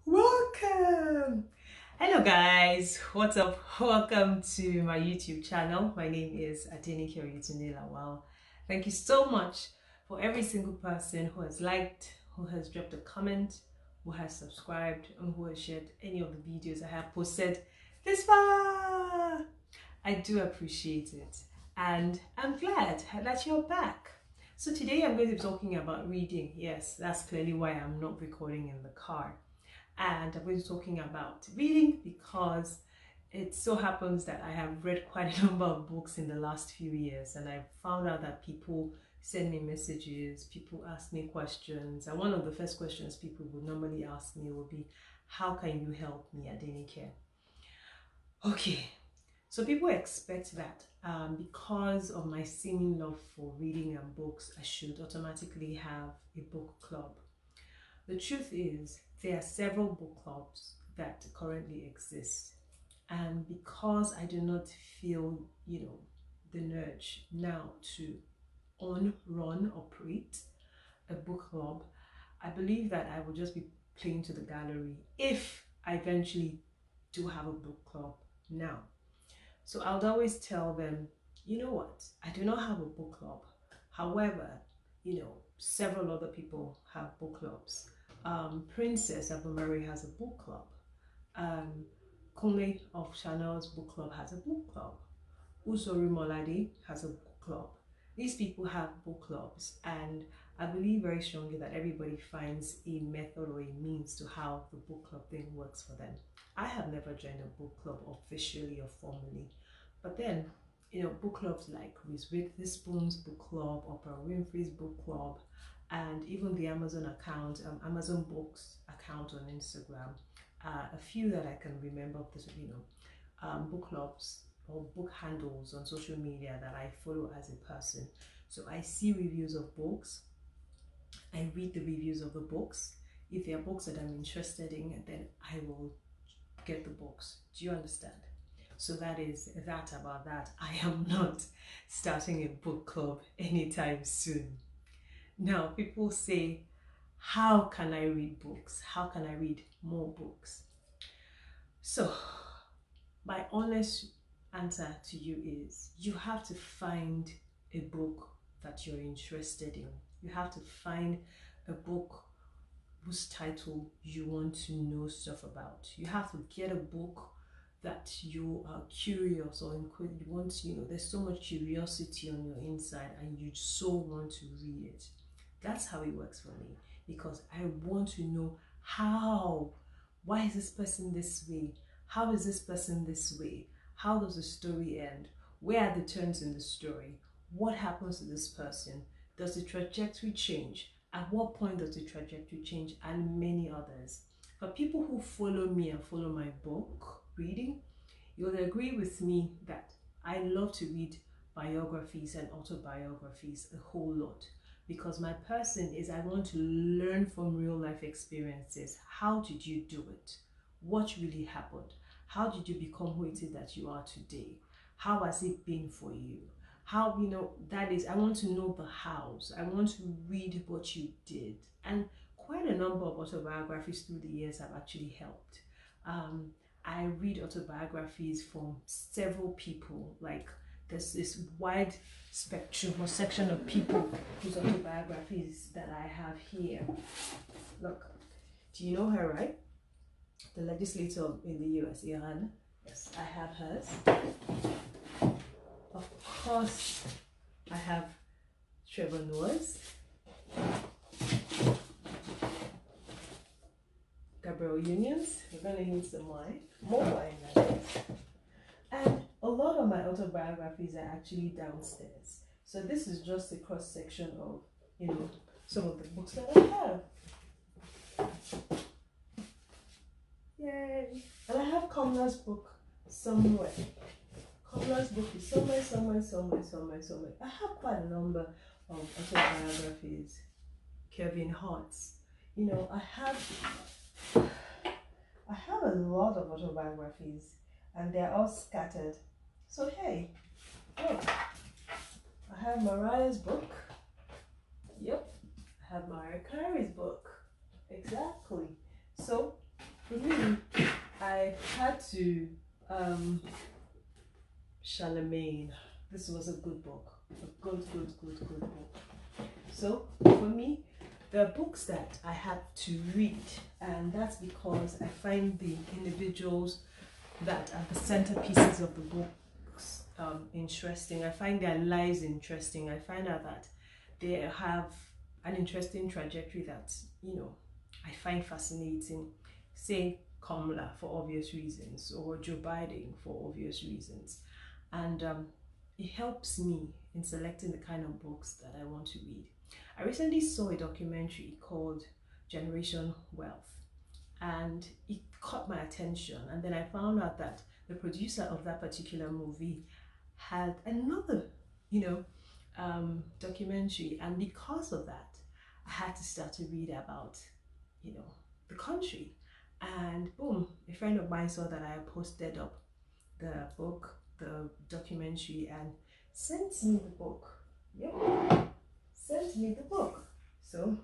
Welcome! Hello guys, what's up? Welcome to my YouTube channel. My name is ADENIKE Oyetunde-Lawal. Thank you so much for every single person who has liked, who has dropped a comment, who has subscribed, and who has shared any of the videos I have posted this far. I do appreciate it, and I'm glad that you're back. So today I'm going to be talking about reading. Yes, that's clearly why I'm not recording in the car. And I'm going to be talking about reading because it so happens that I have read quite a number of books in the last few years, and I've found out that people send me messages, people ask me questions, and one of the first questions people would normally ask me would be, how can you help me, Adenike? Okay, so people expect that because of my seeming love for reading and books, I should automatically have a book club. The truth is, there are several book clubs that currently exist, and because I do not feel, the nudge now to operate a book club, I believe that I will just be playing to the gallery if I eventually do have a book club now. So I would always tell them, you know what, I do not have a book club. However, several other people have book clubs. Princess Abumari has a book club. Kunle of Chanel's book club has a book club. Usori Molade has a book club. These people have book clubs, and I believe very strongly that everybody finds a method or a means to how the book club thing works for them. I have never joined a book club officially or formally, but then, book clubs like Reese Witherspoon's book club, Oprah Winfrey's book club, and even the Amazon account, Amazon Books account on Instagram, a few that I can remember of this, book clubs or book handles on social media that I follow as a person. So I see reviews of books, I read the reviews of the books. If there are books that I'm interested in, then I will get the books. Do you understand? So that is that about that. I am not starting a book club anytime soon. Now, people say, how can I read books? How can I read more books? So, my honest answer to you is, you have to find a book that you're interested in. You have to find a book whose title you want to know stuff about. You have to get a book that you are curious or you want, there's so much curiosity on your inside and you so want to read it. That's how it works for me, because I want to know why is this person this way? How is this person this way? How does the story end? Where are the turns in the story? What happens to this person? Does the trajectory change? At what point does the trajectory change? And many others. For people who follow me and follow my book reading, you'll agree with me that I love to read biographies and autobiographies a whole lot, because my person is, I want to learn from real life experiences. How did you do it? What really happened? How did you become who it is that you are today? How has it been for you? How, that is, I want to know the hows. I want to read what you did. And quite a number of autobiographies through the years have actually helped. I read autobiographies from several people. Like, there's this wide spectrum or section of people whose autobiographies that I have here. Look, do you know her, right? The legislator in the US, Iran. Yes, I have hers. Of course, I have Trevor Noah's, Gabriel Union's. We're going to need some wine, more wine that is. And a lot of my autobiographies are actually downstairs. So this is just a cross section of, some of the books that I have. Yay! And I have Kamla's book somewhere. Kamla's book is somewhere. I have quite a number of autobiographies. Kevin Hart's. I have a lot of autobiographies, and they're all scattered. So hey, look, I have Mariah's book. Yep, I have Mariah Carey's book. Exactly. So for me, I had to, Charlemagne. This was a good book, a good book. So for me, there are books that I have to read, and that's because I find the individuals that are the centerpieces of the books interesting. I find their lives interesting. I find out that they have an interesting trajectory that, you know, I find fascinating. Say Kamala for obvious reasons, or Joe Biden for obvious reasons. And it helps me in selecting the kind of books that I want to read. I recently saw a documentary called Generation Wealth, and it caught my attention. And then I found out that the producer of that particular movie had another, documentary, and because of that, I had to start to read about, the country. And boom, a friend of mine saw that I posted up the book, the documentary, and sent me the book. Yep, sent me the book. So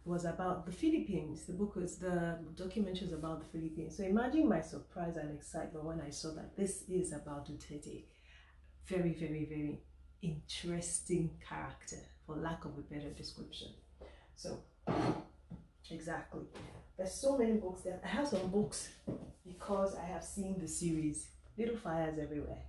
it was about the Philippines. The documentary was about the Philippines. So imagine my surprise and excitement when I saw that this is about Duterte. Very, very, very interesting character, for lack of a better description. So exactly, there's so many books there. I have some books because I have seen the series Little Fires Everywhere.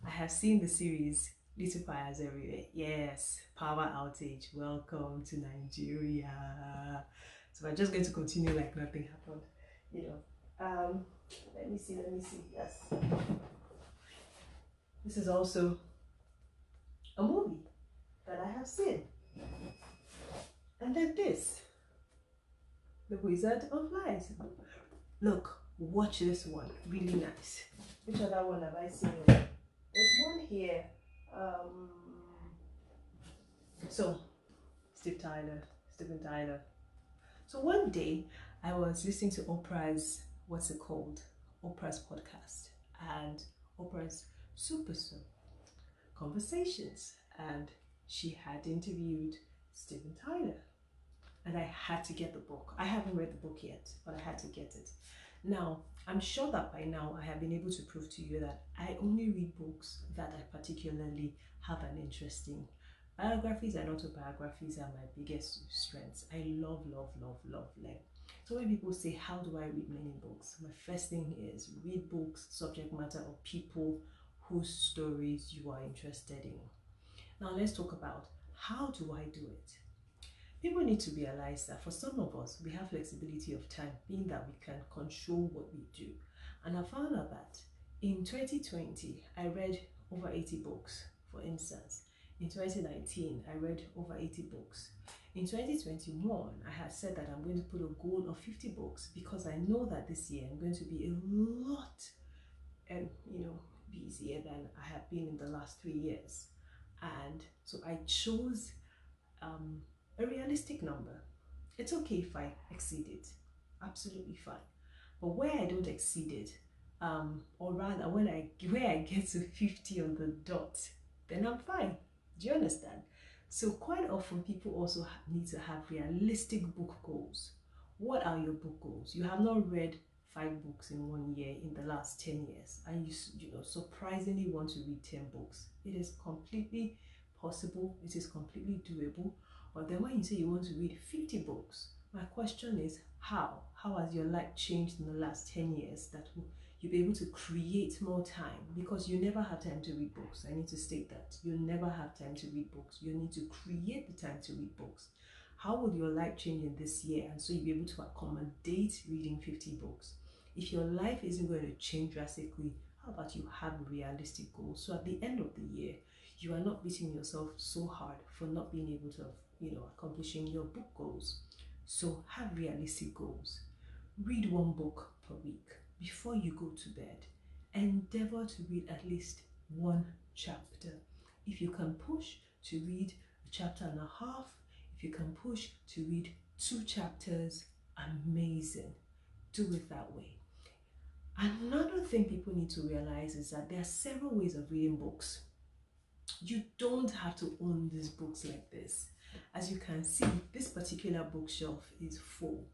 I have seen the series Little Fires Everywhere. Yes, power outage. Welcome to Nigeria. So I'm just going to continue like nothing happened. Let me see. Yes, this is also a movie that I have seen. And then this, The Wizard of Lies. Look, watch this one. Really nice. Which other one have I seen? There's one here. So, Steven Tyler. So one day, I was listening to Oprah's, Oprah's podcast, and Oprah's Super Conversations, and she had interviewed Steven Tyler, and I had to get the book. I haven't read the book yet, but I had to get it. Now, I'm sure that by now I have been able to prove to you that I only read books that I particularly have an interest in. Biographies and autobiographies are my biggest strengths. I love them. So when people say, how do I read many books? My first thing is read books, subject matter, or people whose stories you are interested in. Now let's talk about, how do I do it? People need to realize that for some of us, we have flexibility of time, being that we can control what we do. And I found out that in 2020, I read over 80 books, for instance. In 2019, I read over 80 books. In 2021, I had said that I'm going to put a goal of 50 books because I know that this year I'm going to be a lot, busier than I have been in the last 3 years. And so I chose a realistic number. It's okay if I exceed it, absolutely fine. But where I don't exceed it, or rather where I get to 50 on the dot, then I'm fine. Do you understand? So quite often people also need to have realistic book goals. What are your book goals? You have not read 5 books in 1 year in the last 10 years, and you surprisingly want to read 10 books. It is completely possible. It is completely doable. But then when you say you want to read 50 books, my question is how? How has your life changed in the last 10 years that you'll be able to create more time? Because you never have time to read books. I need to state that. You never have time to read books. You need to create the time to read books. How would your life change in this year? And so you'll be able to accommodate reading 50 books. If your life isn't going to change drastically, how about you have realistic goals? So at the end of the year, you are not beating yourself so hard for not being able to, accomplishing your book goals. So have realistic goals. Read 1 book per week. Before you go to bed, endeavor to read at least 1 chapter. If you can push to read a chapter and a half, if you can push to read 2 chapters, amazing. Do it that way. Another thing people need to realize is that there are several ways of reading books. You don't have to own these books like this. As you can see, this particular bookshelf is full.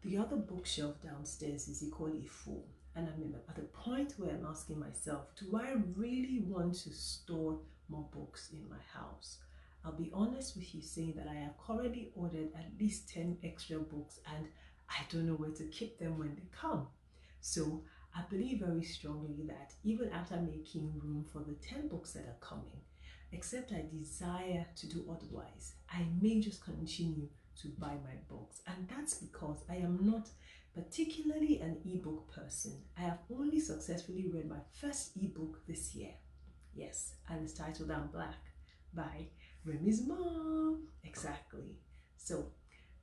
The other bookshelf downstairs is equally full. And I'm at the point where I'm asking myself, do I really want to store more books in my house? I'll be honest with you saying that I have currently ordered at least 10 extra books and I don't know where to keep them when they come. So I believe very strongly that even after making room for the 10 books that are coming, except I desire to do otherwise, I may just continue to buy my books. And that's because I am not particularly an ebook person. I have only successfully read my first ebook this year. Yes, and it's titled I'm Black by Remy's mom. Exactly. So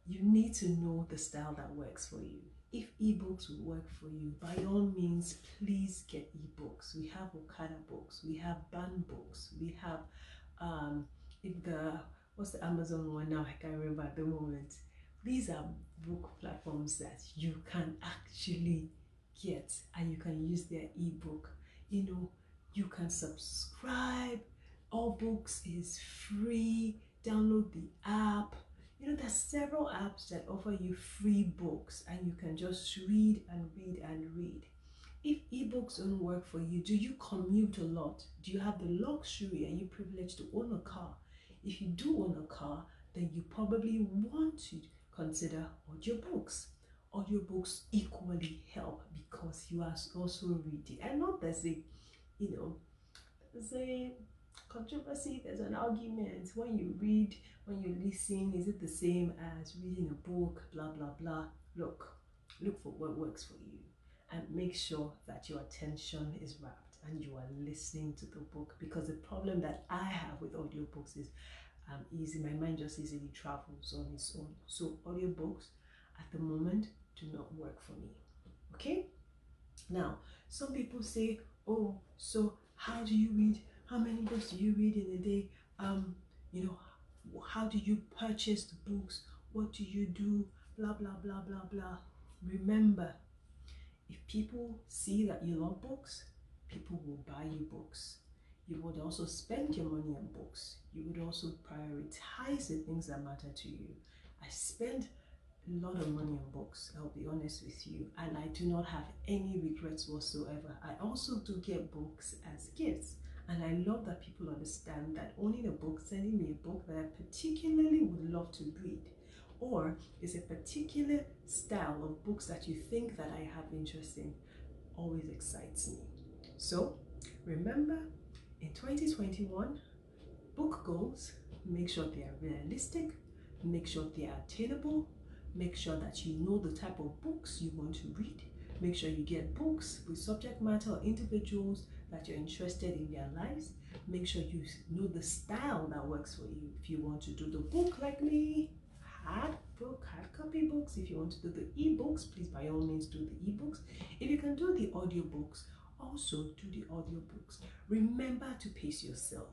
you need to know the style that works for you. If ebooks will work for you, by all means, please get ebooks. We have Okada books, we have Ban books, we have what's the Amazon one now? I can't remember at the moment. These are book platforms that you can actually get and you can use their ebook. You know, you can subscribe. All books is free. Download the app. You know, there's several apps that offer you free books and you can just read and read and read. If ebooks don't work for you, do you commute a lot? Do you have the luxury? Are you privileged to own a car? If you do own a car, then you probably want to consider audiobooks. Audiobooks equally help because you are also reading. And not there's a, you know, there's a controversy, there's an argument. When you read, when you listen, is it the same as reading a book, blah, blah, blah. Look for what works for you and make sure that your attention is wrapped and you are listening to the book, because the problem that I have with audiobooks is my mind just easily travels on its own. So audiobooks at the moment do not work for me. Okay, now some people say, oh, so how do you read? How many books do you read in a day? You know, how do you purchase the books? What do you do? Blah blah blah blah blah. Remember, if people see that you love books, people will buy you books. You would also spend your money on books. You would also prioritize the things that matter to you. I spend a lot of money on books, I'll be honest with you, and I do not have any regrets whatsoever. I also do get books as gifts, and I love that people understand that owning a book, sending me a book that I particularly would love to read, or is a particular style of books that you think that I have interest in, always excites me. So remember, in 2021, book goals, make sure they are realistic, make sure they are attainable, make sure that you know the type of books you want to read, make sure you get books with subject matter or individuals that you're interested in their lives, make sure you know the style that works for you. If you want to do the book like me, hard copy books. If you want to do the ebooks, please by all means do the ebooks. If you can do the audiobooks, also do the audiobooks. Remember to pace yourself.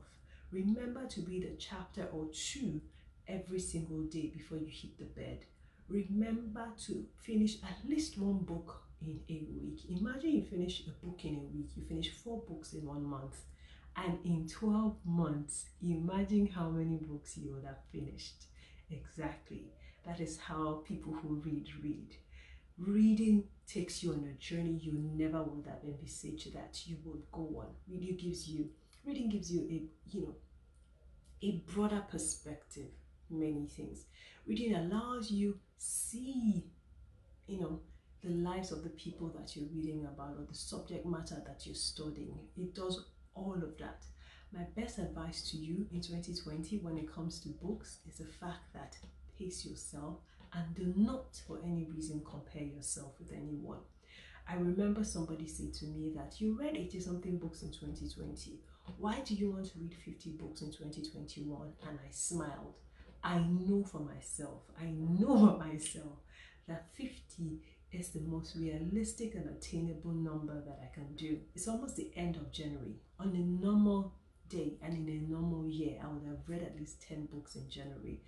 Remember to read a chapter or two every single day before you hit the bed. Remember to finish at least one book in a week. Imagine you finish a book in a week. You finish 4 books in 1 month. And in 12 months, imagine how many books you would have finished. Exactly. That is how people who read. Reading takes you on a journey you never would have envisaged that you would go on. Reading gives you a broader perspective, many things. Reading allows you see, the lives of the people that you're reading about or the subject matter that you're studying. It does all of that. My best advice to you in 2020 when it comes to books is the fact that pace yourself and do not for any reason compare yourself with anyone. I remember somebody said to me that you read 80 something books in 2020. Why do you want to read 50 books in 2021? And I smiled. I know for myself that 50 is the most realistic and attainable number that I can do. It's almost the end of January. On a normal day and in a normal year, I would have read at least 10 books in January.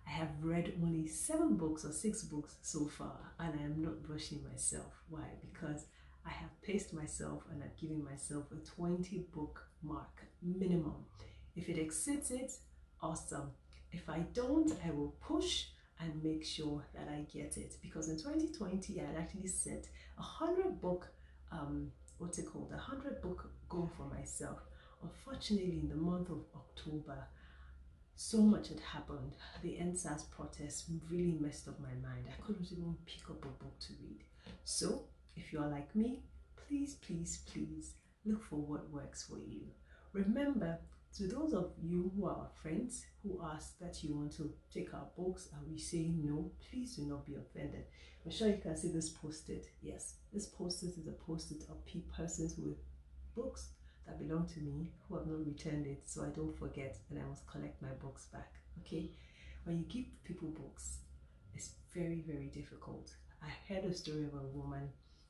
I have read only 7 books or 6 books so far, and I am not brushing myself. Why? Because I have paced myself and I've given myself a 20 book mark minimum. If it exceeds it, awesome. If I don't, I will push and make sure that I get it. Because in 2020, I actually set 100 book, what's it called, 100 book goal for myself. Unfortunately, in the month of October, so much had happened. The NSAS protest really messed up my mind. I couldn't even pick up a book to read. So if you are like me, please, please, please look for what works for you. Remember, to those of you who are friends who ask that you want to take our books and we say no, please do not be offended. I'm sure you can see this post-it. Yes, this post-it is a post-it of persons with books that belong to me who have not returned it, so I don't forget and I must collect my books back. Okay, when you give people books, it's very, very difficult. I heard a story of a woman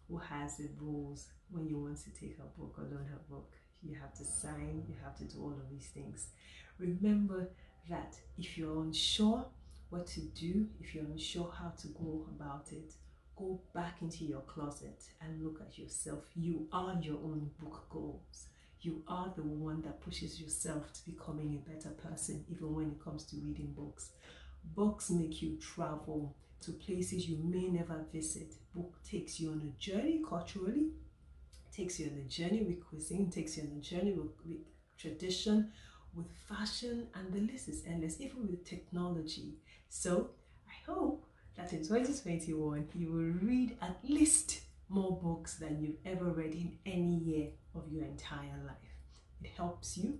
who has the rules when you want to take her book or loan her book. You have to sign, you have to do all of these things. Remember that if you're unsure what to do, if you're unsure how to go about it, go back into your closet and look at yourself. You are your own book goals. You are the one that pushes yourself to becoming a better person, even when it comes to reading books. Books make you travel to places you may never visit. Book takes you on a journey culturally, takes you on a journey with cuisine, takes you on a journey with tradition, with fashion, and the list is endless, even with technology. So I hope that in 2021 you will read at least more books than you've ever read in any year of your entire life. It helps you,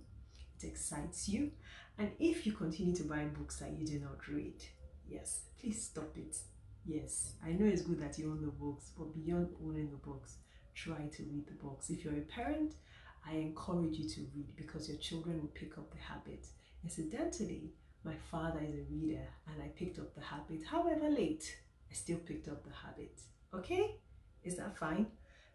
it excites you, and if you continue to buy books that you do not read, yes, please stop it. Yes, I know it's good that you own the books, but beyond owning the books, try to read the books. If you're a parent, I encourage you to read because your children will pick up the habit. Incidentally, my father is a reader and I picked up the habit. However late, I still picked up the habit. Okay? Is that fine?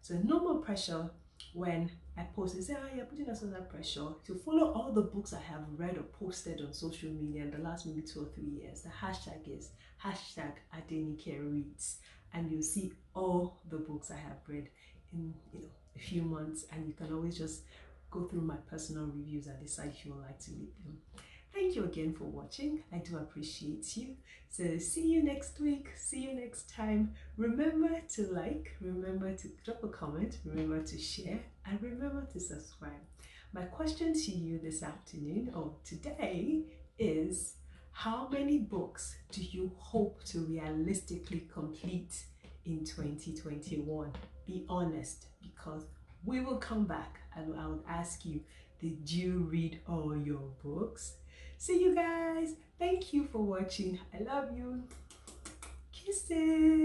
So no more pressure when I post and say, oh, you're putting us under pressure to follow all the books I have read or posted on social media in the last maybe 2 or 3 years. The hashtag is hashtag ADENIKE reads, and you'll see all the books I have read in a few months, and you can always just go through my personal reviews and decide if you would like to read them. Thank you again for watching. I do appreciate you. So see you next week. See you next time. Remember to like, remember to drop a comment, remember to share, and remember to subscribe. My question to you this afternoon or today is, how many books do you hope to realistically complete in 2021? Be honest, because we will come back and I will ask you, did you read all your books? See you guys. Thank you for watching. I love you. Kisses.